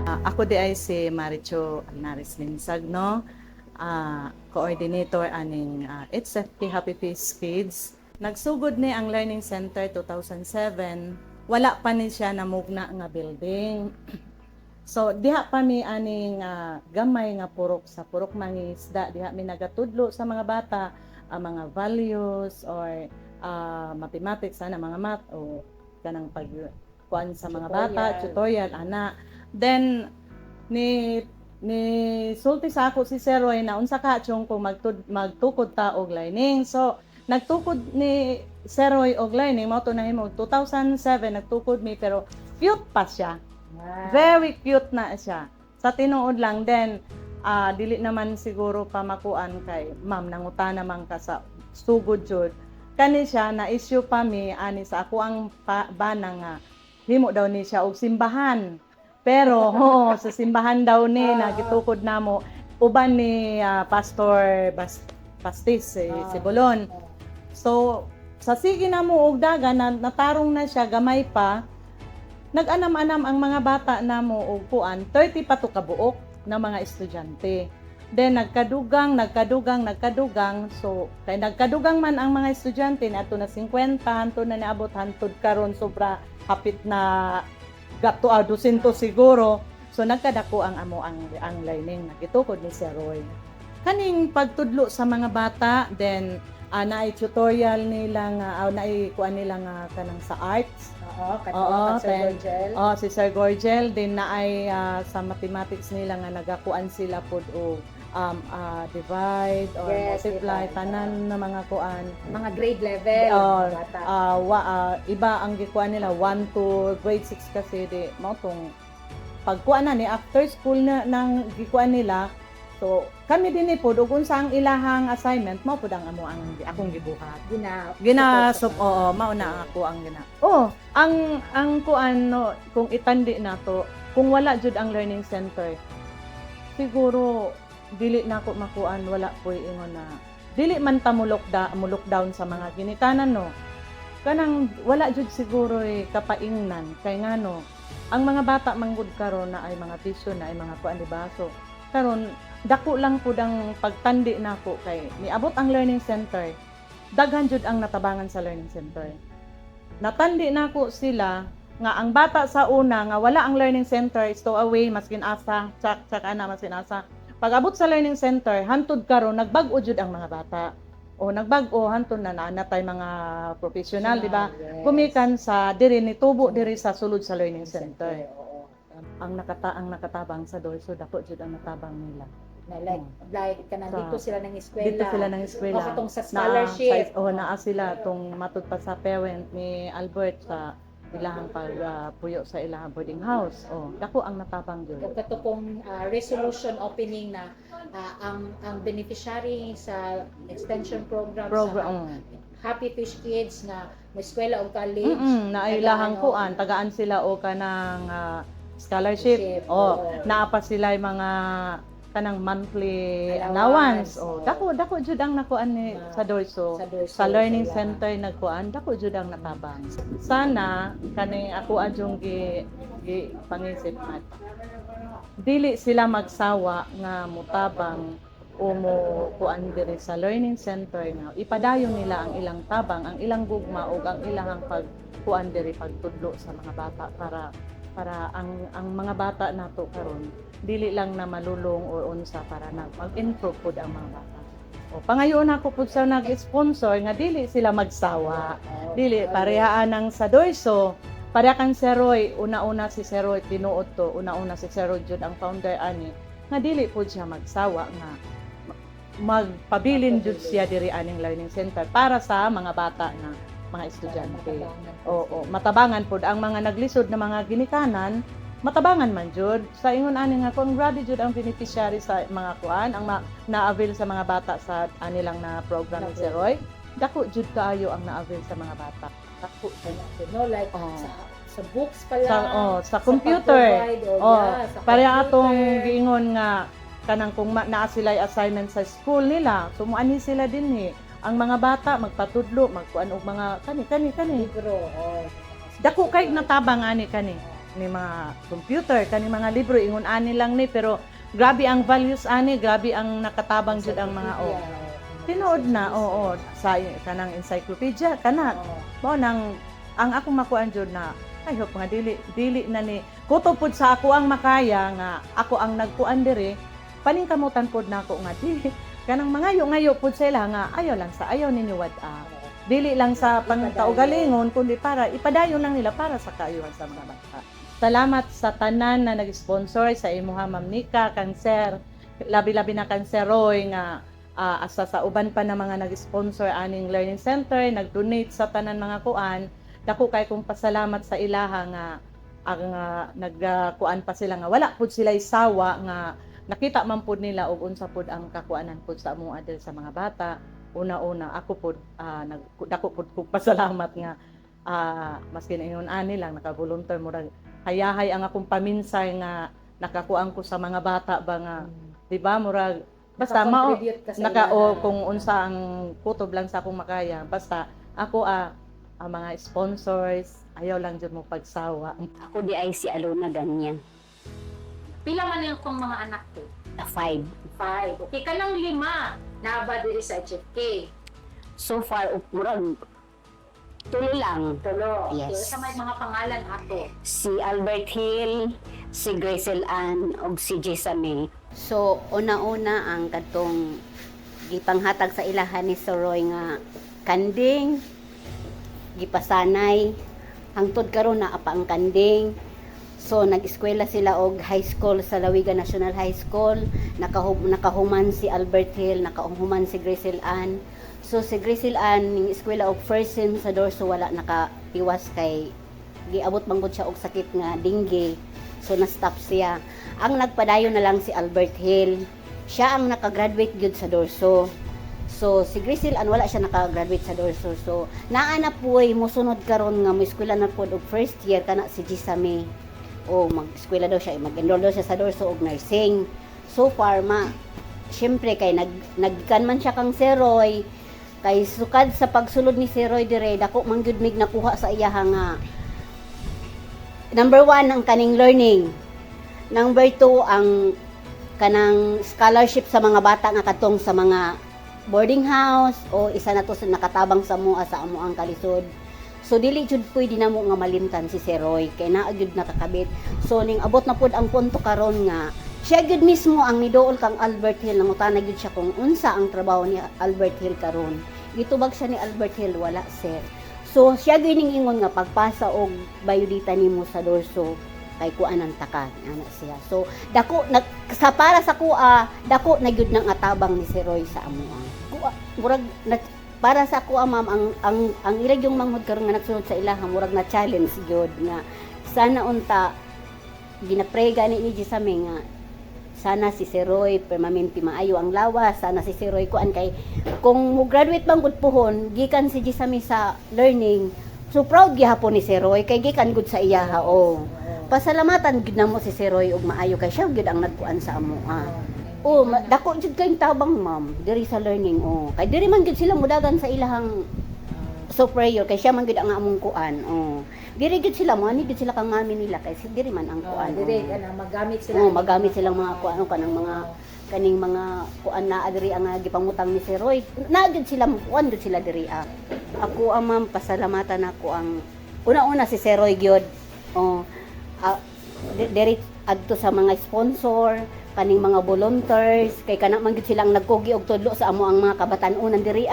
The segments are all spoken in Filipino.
Ako di ay si Maricho Alnares Linsag, no? Coordinator aning It's FP Happy Face Kids. Nagsugod ni ang Learning Center 2007. Wala pa ni siya namugna nga building. So diha pa mi aning gamay nga purok sa purok mangisda, diha mi nagatudlo sa mga bata ang mga values or mathematics ana mga math o kanang pagkuan sa mga bata, tutorial ana. Then ni sulti sa ako si Sir Roy na unsa ka chong kung magtukod ta og learning. So nagtukod ni Sir Roy og learning mao to na himo 2007 nagtukod mi, pero cute pa siya. Very cute na siya. Sa tinuod lang then dili naman siguro pa makuan kay ma'am nangutana man ka sa sugod jud. Kani siya na issue pa mi ani sa ako ang bana nga himo daw ni siya og simbahan. Pero sa simbahan daw ni nagitukod namo uban ni Pastor Pastis si Bolon. So sa sige namo og dagan natarong na siya gamay pa. Nag-anam-anam ang mga bata namo og kuan 30 pa to kabuok na mga estudyante. Then nagkadugang. So kay nagkadugang man ang mga estudyante nato na 50 hantud na niabot hantud karon sobra hapit na gato 200 siguro. So nagkadako ang amo ang learning nagitukod ni Sir Roy. Kaning pagtudlo sa mga bata, then naay tutorial nila nga naay kuan nila nga kanang sa arts. Sir Gorgel. Si Sir Gorgel din naay sa mathematics nila nga nagakuan sila pod og divide or multiply tanan na mga kuan, mga grade level bata. Iba ang gikuan nila 1 to grade 6 kasi di mao tong pagkuan na ni after school na nang gikuan nila. So kami din ni pod ug unsa ang ilahang assignment mao pod ang amo ang akong gibuhat. Mao na ako ang gina. Ang kuan no, kung itandi nato kung wala jud ang learning center siguro dili na ako makuan, wala po ingon na dili man ta mulok down sa mga ginikanan no. Kanang wala jud siguro kapaingnan kay ngano ang mga bata manggod karon na ay mga tisyo na ay mga kuan di ba. So karon dako lang pud ang pagtandi nako kay niabot ang learning center. Daghan jud ang natabangan sa learning center. Natandi nako sila nga ang bata sa una nga wala ang learning center stow away maskin asa chak ana maskin asa. Pag abot sa learning center hantud karon nagbag-o jud ang mga bata. O nagbag-o hantud na natay mga professional di ba? Yes. Kumikan sa diri ni tubo diri sa sulod sa learning center. Ang nakatabang sa dorso dako jud ang natabang nila. Like kanang dito sila nang eskwela. Dito sila nang eskwela. O katong sa scholarship. Naa sila tong matud pa sa parent ni Albert sa ilahang puyo sa ilahang boarding house. Dako ang natabang jud. Kato pong resolution opening na ang beneficiary sa extension program sa Happy Fish Kids na may eskwela o college na ilahang kuan tagaan sila o kanang scholarship. Naa pa sila yung mga kanang monthly allowance. Dako jud ang nakuan ni sa dorso. Sa learning center nagkuan dako jud ang natabang. Sana kani ako adjong gi pangisip mat. Dili sila magsawa nga mutabang o mo kuan diri sa learning center nga ipadayon nila ang ilang tabang, ang ilang gugma ug ang ilang pagkuan diri pagtudlo sa mga bata para ang mga bata nato karon dili lang na malulong o unsa para na mag-improve pud ang mga bata. Pangayoon ako pud sa nag-sponsor nga dili sila magsawa. Dili parehaan ang sa dorso. Pareha kan Sir Roy, una-una si Sir Roy tinuod to, una-una si Sir Roy jud ang founder ani nga dili pud siya magsawa nga magpabilin jud siya diri aning learning center para sa mga bata na mga estudyante. Matabangan pud ang mga naglisod na mga ginikanan. Matabangan man jud sa ingon ani nga kung grabe jud ang beneficiary sa mga kuan ang na-avail sa mga bata sa anilang na program ni Sir Roy. Dako jud kaayo ang na-avail sa mga bata. Dako no like sa books pa lang sa computer. Para atong giingon nga kanang kung naa sila assignment sa school nila, sumuani sila dinhi. Ang mga bata magpatudlo, magkuan og mga kani. Libro. Dako kay natabang ani kani. ni mga computer kani mga libro ingon ani lang ni pero grabe ang values ani, grabe ang nakatabang jud ang mga tinuod na sa kanang encyclopedia kana mo nang ang akong makuan jud na I hope nga dili na ni kuto pud sa ako ang makaya nga ako ang nagkuan diri paningkamutan pud nako nga dili kanang mangayo-ngayo pud sila nga ayaw lang sa ayaw ninyo wad dili lang sa pangtaugalingon kundi para ipadayon lang nila para sa kaayuhan sa mga bata. Salamat sa tanan na nag-sponsor sa imuha Ma'am Nika, Cancer, labi-labi na Cancer Roy nga asa sa uban pa na mga nag-sponsor aning learning center, nag-donate sa tanan mga kuan. Dako kay kong pasalamat sa ilaha nga ang nagkuan pa sila nga wala pud sila sawa nga nakita man pud nila og unsa pud ang kakuanan pud sa among adel sa mga bata. Una-una ako pud dako pud ko pasalamat nga maski ingon ani lang naka-volunteer murag hayahay ang akong paminsay nga nakakuan ko sa mga bata ba nga di ba murag basta mao kung unsa ang kutob lang sa akong makaya basta ako ang mga sponsors ayaw lang jud mo pagsawa. Ako di ay si Alona ganyan. Pila man yung kong mga anak ko? 5. 5. Okay, kanang 5 na ba diri sa HFK? So far, murag tulo lang. Tulo. Yes. Sa may mga pangalan ato. Si Albert Hill, si Gracel Ann, og si Jesame. So, una-una ang katong gipanghatag sa ilahan ni Sir Roy nga kanding, gipasanay, hangtod karon na apa ang kanding. So, nag-eskwela sila og high school sa Lawigan National High School. Nakahuman si Albert Hill, nakahuman si Gracel Ann. So, si Gracel Ann, ning eskwela og first sem sa Dorso, wala nakatiwas kay giabot manggod siya og sakit nga dengue. So, na-stop siya. Ang nagpadayon na lang si Albert Hill. Siya ang nakagraduate gyud sa Dorso. So, si Gracel Ann, wala siya nakagraduate sa Dorso. So, naana po'y musunod karon nga mo eskwela na po og first year kana si Jesame. O mag-eskwela daw siya, mag-enroll daw siya sa Dorso og nursing. So far, syempre kay nagkan man siya kang Sir Roy, kay sukad sa pagsulod ni Sir Roy dire, dako man gyud mig nakuha sa iya nga. Number 1 ang kaning learning. Number 2 ang kanang scholarship sa mga bata nga katong sa mga boarding house o isa na to sa nakatabang sa mua sa amo ang kalisod. So dili jud pwede na mo nga malimtan si Sir Roy kay naa jud nakakabit. So ning abot na pud ang punto karon nga siya jud mismo ang niduol kang Albert Hill nangutana jud siya kung unsa ang trabaho ni Albert Hill karon. Gitubag siya ni Albert Hill wala sir. So siya gyud ning ingon nga pagpasa og bayodita nimo sa Dorso kay kuan ang takan ana siya. So dako sa para sa kuha dako na gyud nang atabang ni Sir Roy sa amo. Murag para sa ako ma'am ang ilag yung manghod karon nga nagsunod sa ilaha murag na challenge gyud nga sana unta ginapray gani ni Jesame nga sana si Sir Roy permanente maayo ang lawas sana si Sir Roy kuan kay kung mo graduate bang gud pohon gikan si Jesame sa learning so proud gihapon ni Sir Roy kay gikan gud sa iyaha pasalamatan gid namo si Sir Roy og maayo kay siya gid ang nagkuan sa amo dako jud kay tabang ma'am diri sa learning kay diri man gid sila mudagan sa ilahang superior kay siya man gid ang among kuan diri gid sila mo ani gid sila kang mami nila kay diri man ang kuan diri kanang magamit sila magamit silang mga kuan kanang mga kaning mga kuan na diri ang gipangutang ni Sir Roy na gid sila kuan gid sila diri ako ma'am pasalamatan ako ang una-una si Sir Roy gyud diri adto sa mga sponsor kaning mga volunteers kay kana man gid silang nagkugi og tudlo sa amo ang mga kabatan-onan diri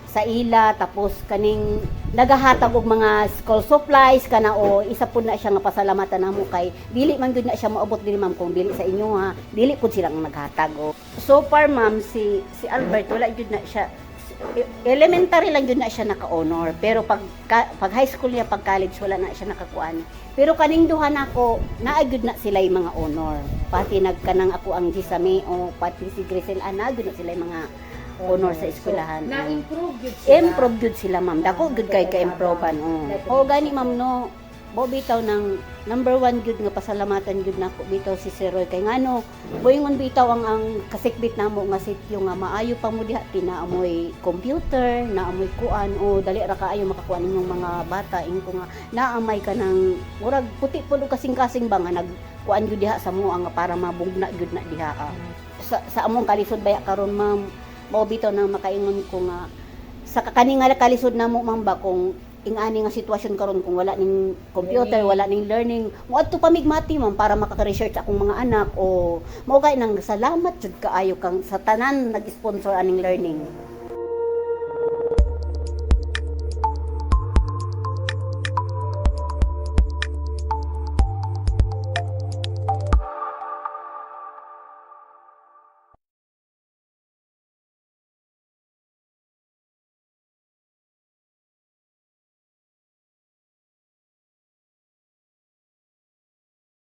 sa ila tapos kaning nagahatag og mga school supplies kana isa pud na siya nga pasalamatan namo kay dili man gid na siya maabot diri ma'am kung dili sa inyo dili pud silang naghatag so far ma'am si Albert wala gid na siya elementary lang gid na siya naka-honor pero pag high school niya pag college wala na siya nakakuan pero kaning duha nako naagud na sila yung mga honor pati nagkanang ako ang Jesame pati si Gracel Ann naagud na sila yung mga honor sa eskwelahan na-improve gud sila improve gud sila ma'am dako gud kay ka-improvean gani ma'am no Bo bitaw ng number 1 gyud nga pasalamatan gyud nako bitaw si Sir Roy kay ngano boyingon bitaw ang kasikbit namo nga sityo nga maayo pa mo diha tinaamoy computer, naamoy kuan o dali ra kaayo makakuha ninyong mga bata ingko nga naamay ka ng murag puti pud kasing-kasing ba nga nagkuan gyud diha sa mo nga para mabugna gyud na diha. Sa among kalisod baya karon ma'am mao bitaw nang makaingon ko nga sa kani nga kalisod namo ma'am ba kung ingani nga sitwasyon karon kung wala ning computer, wala ning learning, mo adto pamigmati man para makaka-research akong mga anak o mao kay nang salamat jud kaayo kang sa tanan nag-sponsor aning learning.